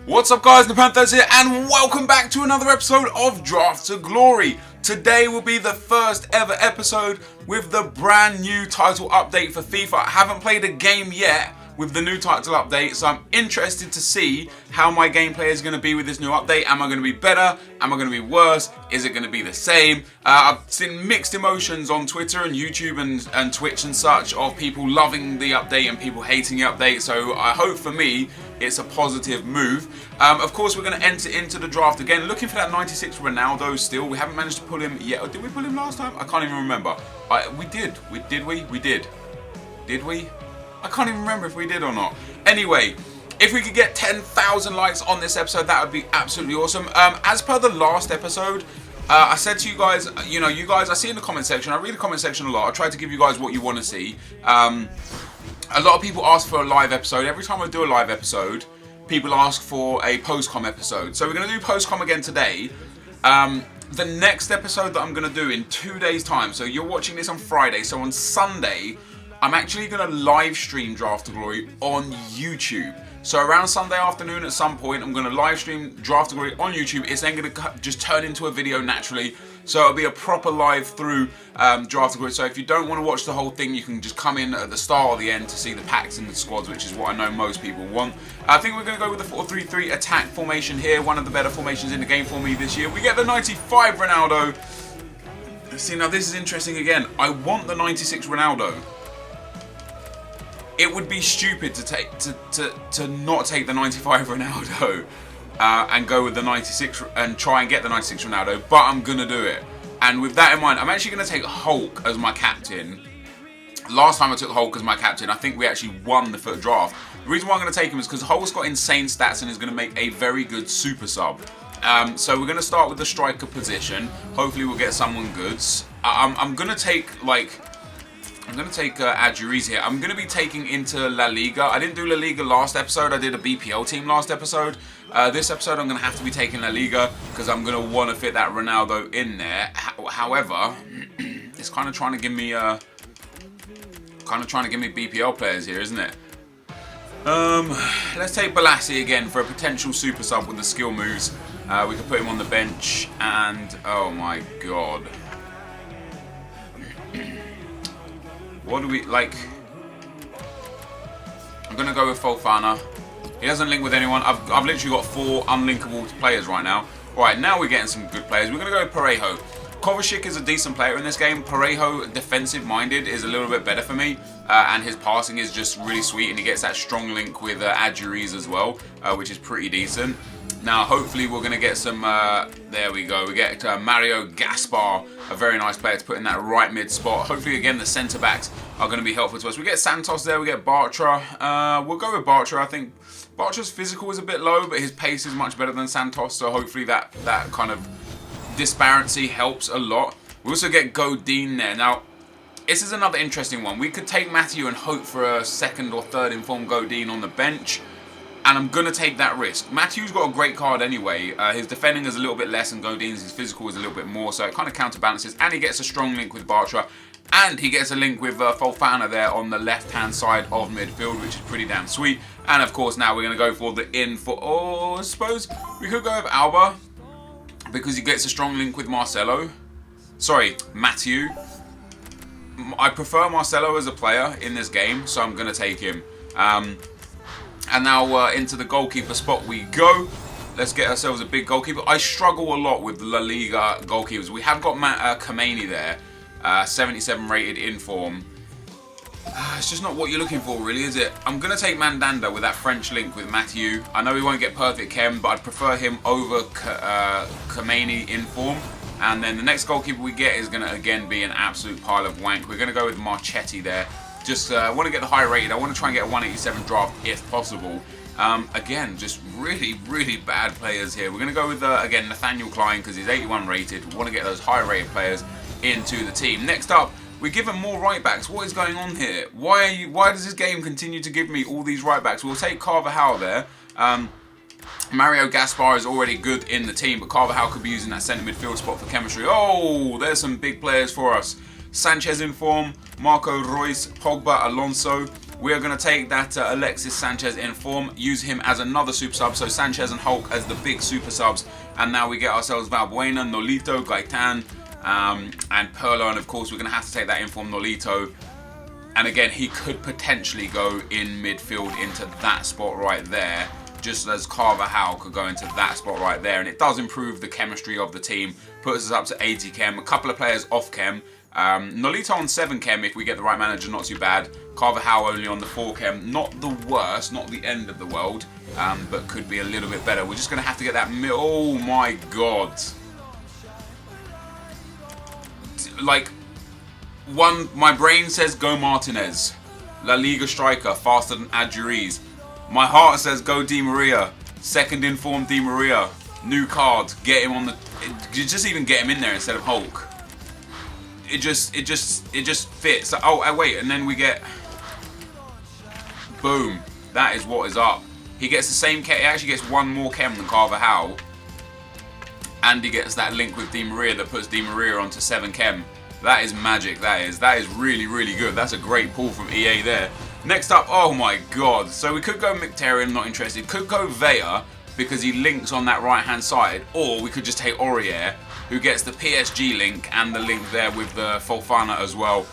What's up guys, NepentheZ here and welcome back to another episode of Draft to Glory. Today will be the first ever episode with the brand new title update for FIFA. I haven't played a game yet with the new title update, so I'm interested to see how my gameplay is going to be with this new update. Am I going to be better? Am I going to be worse? Is it going to be the same? I've seen mixed emotions on Twitter and YouTube and Twitch and such of people loving the update and people hating the update, so I hope for me it's a positive move. Of course, we're going to enter into the draft again, looking for that 96 Ronaldo still. We haven't managed to pull him yet. Or did we pull him last time? I can't even remember. We did. We did. Did we? I can't even remember if we did or not. Anyway, if we could get 10,000 likes on this episode, that would be absolutely awesome. As per the last episode, I said to you guys, you guys, I see in the comment section, I read the comment section a lot. I try to give you guys what you want to see. A lot of people ask for a live episode. Every time I do a live episode, people ask for a post-com episode. So we're going to do post-com again today. The next episode that I'm going to do in 2 days' time, so you're watching this on Friday, so on Sunday, I'm actually going to live stream Draft to Glory on YouTube. So around Sunday afternoon at some point, I'm going to live stream Draft to Glory on YouTube. It's then going to just turn into a video naturally. So it'll be a proper live through Draft to Glory. So if you don't want to watch the whole thing, you can just come in at the start or the end to see the packs and the squads, which is what I know most people want. I think we're going to go with the 4-3-3 attack formation here. One of the better formations in the game for me this year. We get the 95 Ronaldo. See, now this is interesting again. I want the 96 Ronaldo. It would be stupid to not take the 95 Ronaldo and go with the 96 and try and get the 96 Ronaldo, but I'm gonna do it. And with that in mind, I'm actually gonna take Hulk as my captain. Last time I took Hulk as my captain, I think we actually won the FUT draft. The reason why I'm gonna take him is because Hulk's got insane stats and is gonna make a very good super sub. So we're gonna start with the striker position. Hopefully we'll get someone good. I'm gonna take Enquiries here. I'm going to be taking into La Liga. I didn't do La Liga last episode. I did a BPL team last episode. This episode I'm going to have to be taking La Liga because I'm going to want to fit that Ronaldo in there. However, it's kind of trying to give me BPL players here, isn't it? Let's take Balassi again for a potential super sub with the skill moves. We could put him on the bench and oh my god. What do we like? I'm gonna go with Fofana. He doesn't link with anyone. I've literally got 4 unlinkable players right now. Alright, now we're getting some good players. We're gonna go with Parejo. Kovacic is a decent player in this game. Parejo, defensive minded, is a little bit better for me. And his passing is just really sweet, and he gets that strong link with Enquiries as well, which is pretty decent. Now, hopefully, we're going to get some, there we go, we get Mario Gaspar, a very nice player to put in that right mid spot. Hopefully, again, the centre-backs are going to be helpful to us. We get Santos there, we get Bartra. We'll go with Bartra. I think Bartra's physical is a bit low, but his pace is much better than Santos, so hopefully that kind of disparity helps a lot. We also get Godin there. Now, this is another interesting one. We could take Matthew and hope for a second or third informed Godin on the bench. And I'm going to take that risk. Matthew's got a great card anyway. His defending is a little bit less than Godin's. His physical is a little bit more. So it kind of counterbalances. And he gets a strong link with Bartra. And he gets a link with Fofana there on the left-hand side of midfield, which is pretty damn sweet. And of course, now we're going to go for the I suppose we could go with Alba, because he gets a strong link with Marcelo. Sorry, Matthew. I prefer Marcelo as a player in this game, so I'm going to take him. And now into the goalkeeper spot we go. Let's get ourselves a big goalkeeper. I struggle a lot with La Liga goalkeepers. We have got Kameni there, 77 rated in form. It's just not what you're looking for, really, is it? I'm going to take Mandanda with that French link with Matthew. I know we won't get perfect chem, but I'd prefer him over Kameni in form. And then the next goalkeeper we get is going to, again, be an absolute pile of wank. We're going to go with Marchetti there. Just want to get the high rated. I want to try and get a 187 draft if possible. Again, just really, really bad players here. We're going to go with, again, Nathaniel Klein because he's 81 rated. We want to get those high rated players into the team. Next up, we're given more right backs. What is going on here? Why does this game continue to give me all these right backs? We'll take Carvajal there. Mario Gaspar is already good in the team, but Carvajal could be using that centre midfield spot for chemistry. Oh, there's some big players for us. Sanchez in form, Marco Reus, Pogba, Alonso. We are going to take that Alexis Sanchez in form, use him as another super sub. So Sanchez and Hulk as the big super subs. And now we get ourselves Valbuena, Nolito, Gaetan, and Perlo. And of course, we're going to have to take that in form, Nolito. And again, he could potentially go in midfield into that spot right there, just as Carvajal could go into that spot right there. And it does improve the chemistry of the team, puts us up to 80 chem, a couple of players off chem. Nolito on 7 chem if we get the right manager, not too bad. Carvajal only on the 4 chem, not the worst, not the end of the world, but could be a little bit better. We're just going to have to get that oh my god. Like, my brain says go Martinez, La Liga striker, faster than Adjuriz. My heart says go Di Maria, second in form Di Maria, new card, get him on the, just even get him in there instead of Hulk. It just fits. Oh wait, and then we get, boom, that is what is up. He gets the same chem, he actually gets 1 more chem than Carvajal, and he gets that link with Di Maria that puts Di Maria onto 7 chem. That is magic, that is really, really good. That's a great pull from EA there. Next up, oh my god. So we could go Mkhitaryan, not interested. Could go Vea, because he links on that right-hand side. Or we could just take Aurier, who gets the PSG link and the link there with the Fofana as well.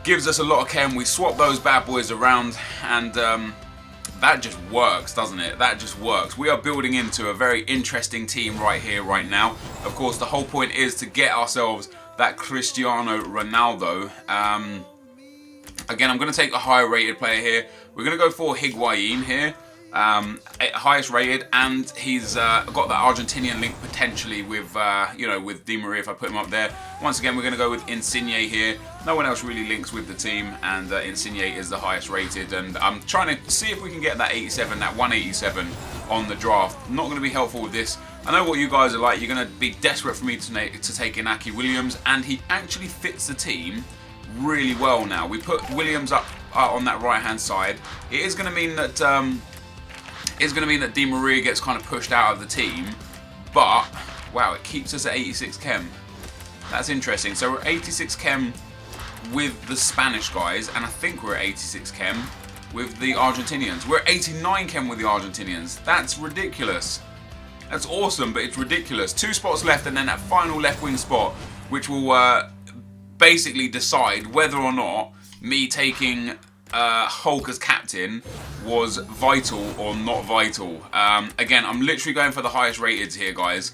Gives us a lot of chem. We swap those bad boys around, and that just works, doesn't it? That just works. We are building into a very interesting team right here, right now. Of course, the whole point is to get ourselves that Cristiano Ronaldo. Again, I'm going to take a higher rated player here. We're going to go for Higuain here. Highest rated, and he's got the Argentinian link potentially with, with Di Maria if I put him up there. Once again, we're going to go with Insigne here. No one else really links with the team, and Insigne is the highest rated. And I'm trying to see if we can get that 87, that 187 on the draft. Not going to be helpful with this. I know what you guys are like. You're going to be desperate for me to take Inaki Williams, and he actually fits the team really well now. We put Williams up on that right hand side. It is going to mean that Di Maria gets kind of pushed out of the team, but wow, it keeps us at 86 chem. That's interesting. So we're 86 chem with the Spanish guys, and I think we're at 86 chem with the Argentinians. We're at 89 chem with the Argentinians. That's ridiculous. That's awesome, but it's ridiculous. 2 spots left, and then that final left wing spot, which will basically decide whether or not me taking Hulk as captain was vital or not vital. Again, I'm literally going for the highest rated here, guys,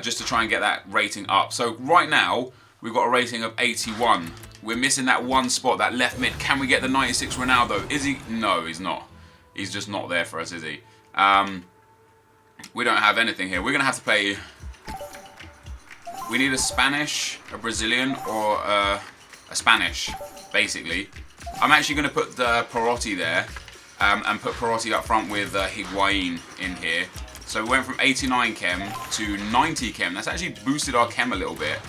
just to try and get that rating up. So right now, we've got a rating of 81. We're missing that 1 spot, that left mid. Can we get the 96 Ronaldo? Is he? No, he's not. He's just not there for us, is he? We don't have anything here. We're going to have to play... We need a Spanish, a Brazilian, or a Spanish, basically. I'm actually going to put the Perotti there, and put Perotti up front with Higuain in here. So we went from 89 chem to 90 chem. That's actually boosted our chem a little bit.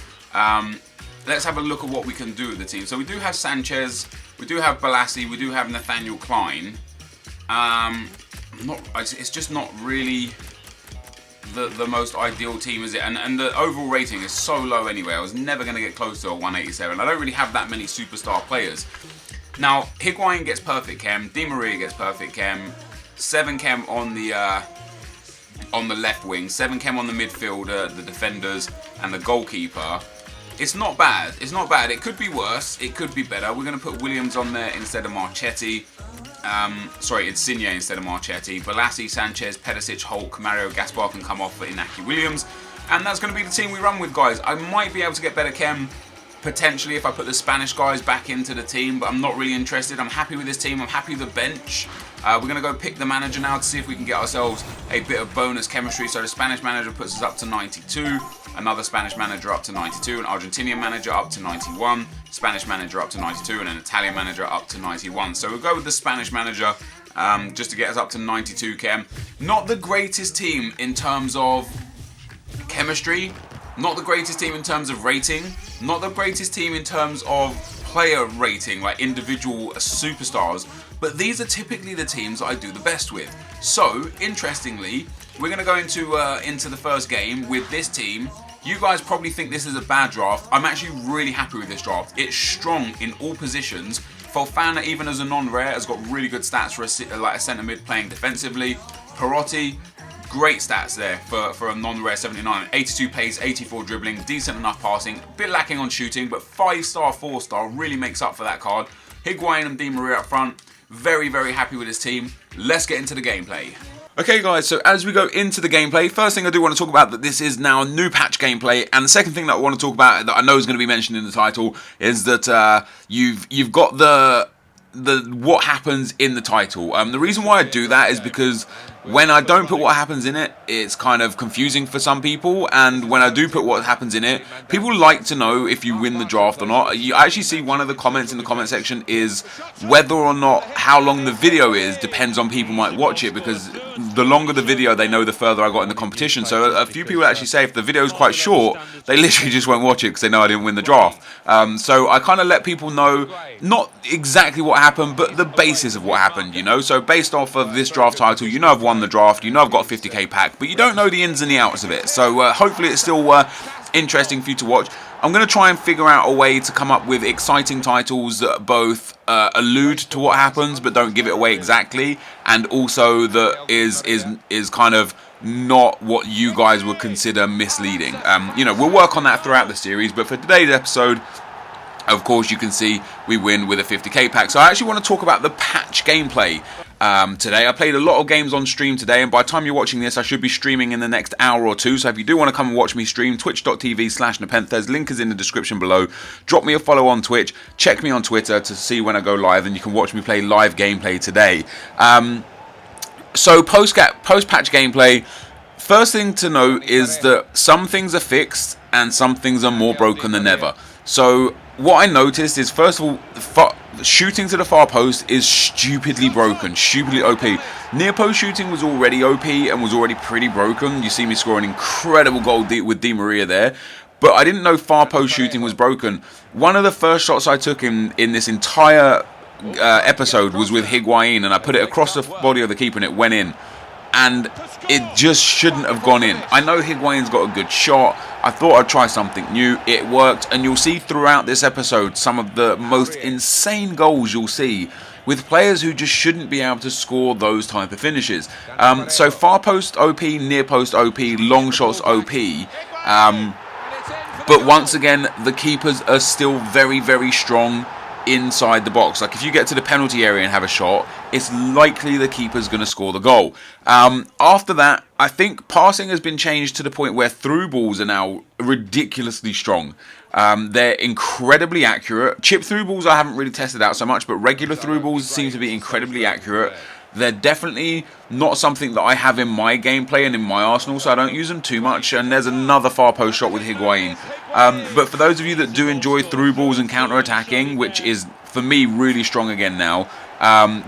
Let's have a look at what we can do with the team. So we do have Sanchez, we do have Balassi, we do have Nathaniel Klein. It's just not really the most ideal team, is it? And the overall rating is so low anyway. I was never going to get close to a 187. I don't really have that many superstar players. Now, Higuain gets perfect chem, Di Maria gets perfect chem, 7 chem on the left wing, 7 chem on the midfielder, the defenders, and the goalkeeper. It's not bad. It's not bad. It could be worse. It could be better. We're going to put Williams on there instead of Marchetti. Sorry, Insigne instead of Marchetti. Balassi, Sanchez, Perisic, Hulk, Mario Gaspar can come off for Inaki Williams. And that's going to be the team we run with, guys. I might be able to get better chem, potentially, if I put the Spanish guys back into the team, but I'm not really interested. I'm happy with this team. I'm happy with the bench. We're going to go pick the manager now to see if we can get ourselves a bit of bonus chemistry. So the Spanish manager puts us up to 92. Another Spanish manager up to 92. An Argentinian manager up to 91. Spanish manager up to 92. And an Italian manager up to 91. So we'll go with the Spanish manager just to get us up to 92 chem. Not the greatest team in terms of chemistry. Not the greatest team in terms of rating. Not the greatest team in terms of player rating, like individual superstars. But these are typically the teams that I do the best with. So, interestingly, we're going to go into the first game with this team. You guys probably think this is a bad draft. I'm actually really happy with this draft. It's strong in all positions. Fofana, even as a non-rare, has got really good stats for a centre mid playing defensively. Perotti, great stats there for a non-rare 79. 82 pace, 84 dribbling, decent enough passing, a bit lacking on shooting, but 5-star, 4-star really makes up for that card. Higuain and Di Maria up front, very, very happy with his team. Let's get into the gameplay. Okay guys, so as we go into the gameplay, first thing I do want to talk about that this is now a new patch gameplay, and the second thing that I want to talk about that I know is going to be mentioned in the title is that you've got the what happens in the title. The reason why I do that is because when I don't put what happens in it, it's kind of confusing for some people, and when I do put what happens in it, people like to know if you win the draft or not. You actually see one of the comments in the comment section is whether or not how long the video is depends on people might watch it, because the longer the video, they know the further I got in the competition. So a few people actually say if the video is quite short, they literally just won't watch it because they know I didn't win the draft. So I kind of let people know not exactly what happened, but the basis of what happened, you know. So based off of this draft title, you know I've won the draft, you know I've got a 50k pack, but you don't know the ins and the outs of it. So hopefully it's still interesting for you to watch. I'm going to try and figure out a way to come up with exciting titles that both allude to what happens but don't give it away exactly, and also that is kind of not what you guys would consider misleading. You know, we'll work on that throughout the series, but for today's episode, of course, you can see we win with a 50k pack. So I actually want to talk about the patch gameplay today. I played a lot of games on stream today, and by the time you're watching this, I should be streaming in the next hour or two. So if you do want to come and watch me stream, twitch.tv/NepentheZ, link is in the description below. Drop me a follow on Twitch, check me on Twitter to see when I go live, and you can watch me play live gameplay today. So post-patch gameplay, first thing to note is that some things are fixed and some things are more broken than ever. So what I noticed is, first of all, shooting to the far post is stupidly broken, stupidly OP. Near post shooting was already OP and was already pretty broken. You see me score an incredible goal with Di Maria there. But I didn't know far post shooting was broken. One of the first shots I took in this entire episode was with Higuain, and I put it across the body of the keeper and it went in. And it just shouldn't have gone in. I know Higuain's got a good shot. I thought I'd try something new. It worked, and you'll see throughout this episode some of the most insane goals you'll see with players who just shouldn't be able to score those type of finishes. So far post OP, near post OP, long shots OP. But once again, the keepers are still very, very strong inside the box. Like if you get to the penalty area and have a shot, it's likely the keeper's going to score the goal. After that, I think passing has been changed to the point where through balls are now ridiculously strong. They're incredibly accurate. Chip through balls I haven't really tested out so much, but regular through balls seem to be incredibly accurate. They're definitely not something that I have in my gameplay and in my arsenal, so I don't use them too much. And there's another far post shot with Higuain. But for those of you that do enjoy through balls and counter-attacking, which is, for me, really strong again now,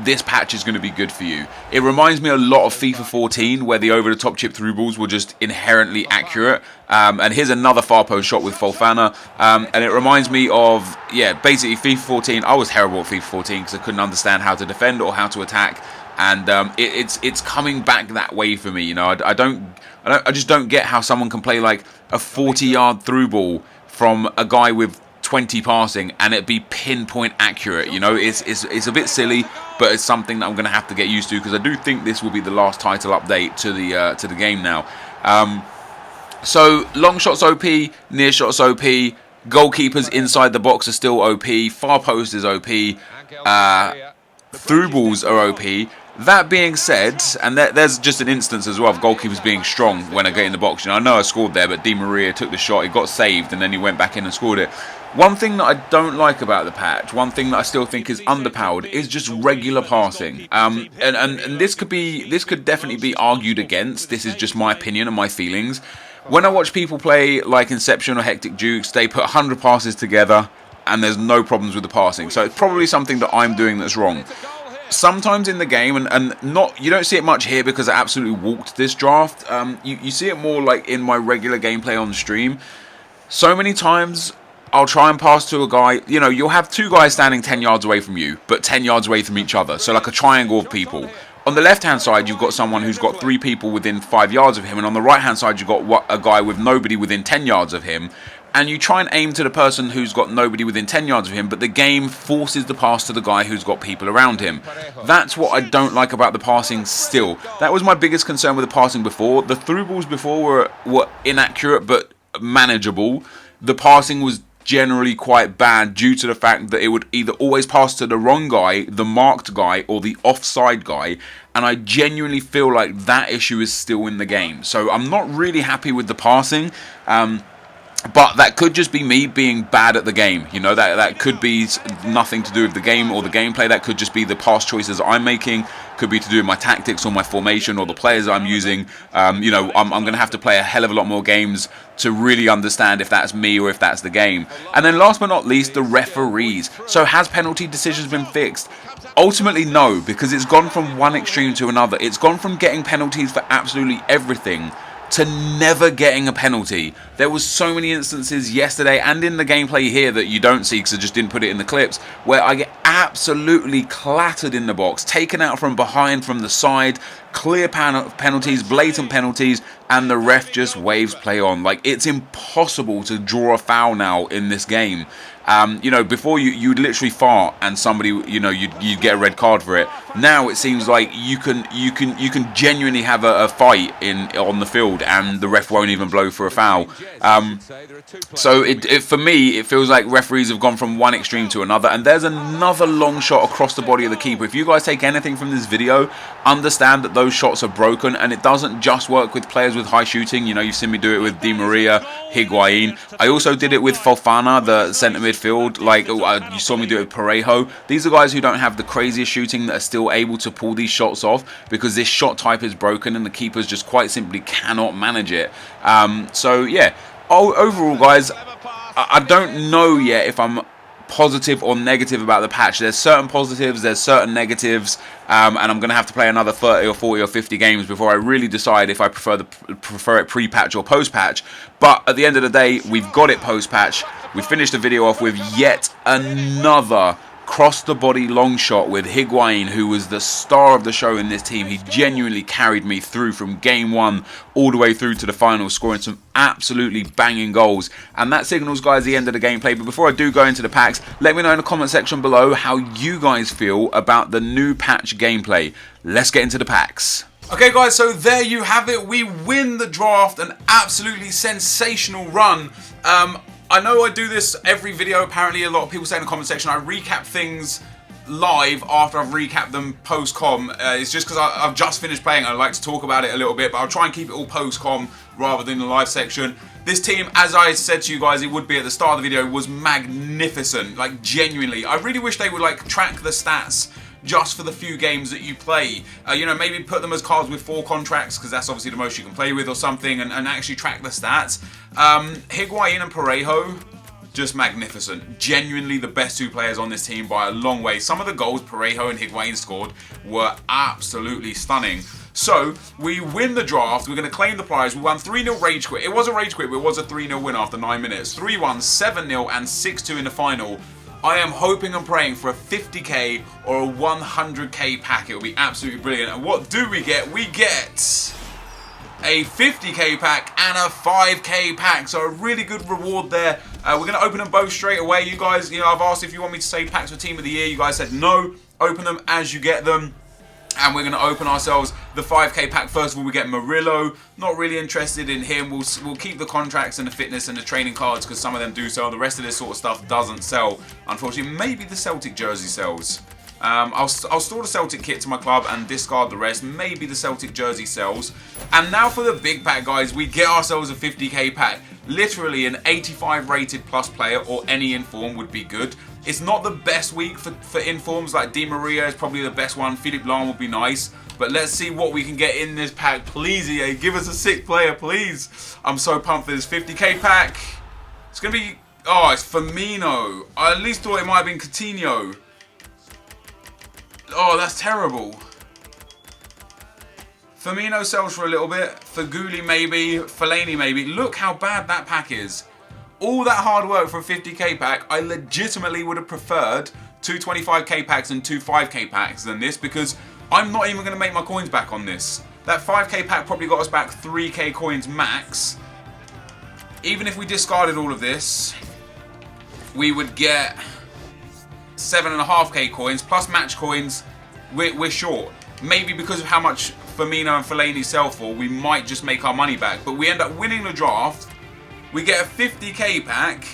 this patch is going to be good for you. It reminds me a lot of FIFA 14, where the over-the-top chip through balls were just inherently accurate. And here's another far post shot with Fofana. And it reminds me of, yeah, basically FIFA 14. I was terrible at FIFA 14 because I couldn't understand how to defend or how to attack. And it's coming back that way for me, you know. I just don't get how someone can play like a 40-yard through ball from a guy with 20 passing and it be pinpoint accurate. You know, it's a bit silly, but it's something that I'm going to have to get used to, because I do think this will be the last title update to the game now. So long shots OP, near shots OP, goalkeepers inside the box are still OP, far post is OP, through balls are OP. That being said, and there's just an instance as well of goalkeepers being strong when I get in the box. You know, I know I scored there, but Di Maria took the shot, he got saved, and then he went back in and scored it. One thing that I don't like about the patch, one thing that I still think is underpowered, is just regular passing. And this could definitely be argued against. This is just my opinion and my feelings. When I watch people play like Inception or Hectic Dukes, they put 100 passes together and there's no problems with the passing. So it's probably something that I'm doing that's wrong. Sometimes in the game, and not, you don't see it much here because I absolutely walked this draft. You see it more like in my regular gameplay on stream. So many times I'll try and pass to a guy. You know, you'll have two guys standing 10 yards away from you, but 10 yards away from each other. So like a triangle of people. On the left-hand side, you've got someone who's got 3 people within 5 yards of him, and on the right-hand side, you've got a guy with nobody within 10 yards of him. and you try and aim to the person who's got nobody within 10 yards of him, but the game forces the pass to the guy who's got people around him. That's what I don't like about the passing still. That was my biggest concern with the passing before. The through balls before were inaccurate but manageable. The passing was generally quite bad due to the fact that it would either always pass to the wrong guy, the marked guy, or the offside guy, and I genuinely feel like that issue is still in the game. So I'm not really happy with the passing. But that could just be me being bad at the game. You know, that could be nothing to do with the game or the gameplay. That could just be the pass choices I'm making. Could be to do with my tactics or my formation or the players I'm using. You know, I'm going to have to play a hell of a lot more games to really understand if that's me or if that's the game. And then last but not least, the referees. So has penalty decisions been fixed? Ultimately, no, because it's gone from one extreme to another. It's gone from getting penalties for absolutely everything to never getting a penalty. There was so many instances yesterday and in the gameplay here that you don't see because I just didn't put it in the clips, where I get absolutely clattered in the box, taken out from behind, from the side, clear penalties, blatant penalties, and the ref just waves play on. Like, it's impossible to draw a foul now in this game. You know, before you'd literally fart and somebody, you know, you'd get a red card for it. Now it seems like you can genuinely have a fight on the field and the ref won't even blow for a foul. So for me, it feels like referees have gone from one extreme to another. And there's another long shot across the body of the keeper. If you guys take anything from this video, understand that those shots are broken, and it doesn't just work with players with high shooting. You know, you've seen me do it with Di Maria, Higuain. I also did it with Fofana, the centre midfield. Like, you saw me do it with Parejo. These are guys who don't have the craziest shooting that are still able to pull these shots off because this shot type is broken and the keepers just quite simply cannot manage it. So yeah, overall guys, I don't know yet if I'm positive or negative about the patch. There's certain positives, there's certain negatives, and I'm going to have to play another 30 or 40 or 50 games before I really decide if I prefer it pre-patch or post-patch. But at the end of the day, we've got it post-patch. We finished the video off with yet another cross-the-body long shot with Higuain, who was the star of the show in this team. He genuinely carried me through from game one all the way through to the final, scoring some absolutely banging goals. And that signals, guys, the end of the gameplay. But before I do go into the packs, let me know in the comment section below how you guys feel about the new patch gameplay. Let's get into the packs. Okay guys, so there you have it. We win the draft, an absolutely sensational run. I know I do this every video. Apparently a lot of people say in the comment section I recap things live after I've recapped them post-com. It's just because I've just finished playing. I like to talk about it a little bit, but I'll try and keep it all post-com rather than the live section. This team, as I said to you guys, it would be at the start of the video, was magnificent. Like, genuinely. I really wish they would like track the stats just for the few games that you play. You know, maybe put them as cards with 4 contracts, because that's obviously the most you can play with or something, and actually track the stats. Higuain and Parejo, just magnificent. Genuinely the best 2 players on this team by a long way. Some of the goals Parejo and Higuain scored were absolutely stunning. So, we win the draft, we're going to claim the prize. We won 3-0 Rage Quit. It was a Rage Quit, but it was a 3-0 win after 9 minutes. 3-1, 7-0, and 6-2 in the final. I am hoping and praying for a 50k or a 100k pack. It will be absolutely brilliant. And what do we get? We get a 50k pack and a 5k pack. So a really good reward there. We're going to open them both straight away. You guys, you know, I've asked if you want me to say packs for Team of the Year. You guys said no. Open them as you get them. And we're going to open ourselves the 5k pack. First of all, we get Murillo. Not really interested in him. We'll keep the contracts and the fitness and the training cards because some of them do sell. The rest of this sort of stuff doesn't sell, unfortunately. Maybe the Celtic jersey sells. I'll store the Celtic kit to my club and discard the rest. Maybe the Celtic jersey sells. And now for the big pack, guys. We get ourselves a 50k pack. Literally an 85 rated plus player or any inform would be good. It's not the best week for informs. Like Di Maria is probably the best one. Philippe Lahm would be nice. But let's see what we can get in this pack. Please, EA, give us a sick player, please. I'm so pumped for this 50k pack. It's going to be... Oh, it's Firmino. I at least thought it might have been Coutinho. Oh, that's terrible. Firmino sells for a little bit. Faguli maybe. Fellaini maybe. Look how bad that pack is. All that hard work for a 50k pack, I legitimately would have preferred 2 25k packs and 2 5k packs than this, because I'm not even going to make my coins back on this. That 5k pack probably got us back 3k coins max. even if we discarded all of this, we would get 7.5k coins plus match coins. We're short. Maybe because of how much Firmino and Fellaini sell for, we might just make our money back. But we end up winning the draft. We get a 50k pack.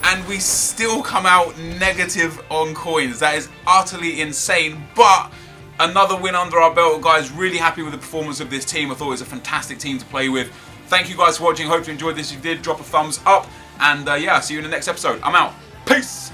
And we still come out negative on coins. That is utterly insane. But another win under our belt, guys. Really happy with the performance of this team. I thought it was a fantastic team to play with. Thank you guys for watching. Hope you enjoyed this. If you did, drop a thumbs up. And yeah, see you in the next episode. I'm out. Peace.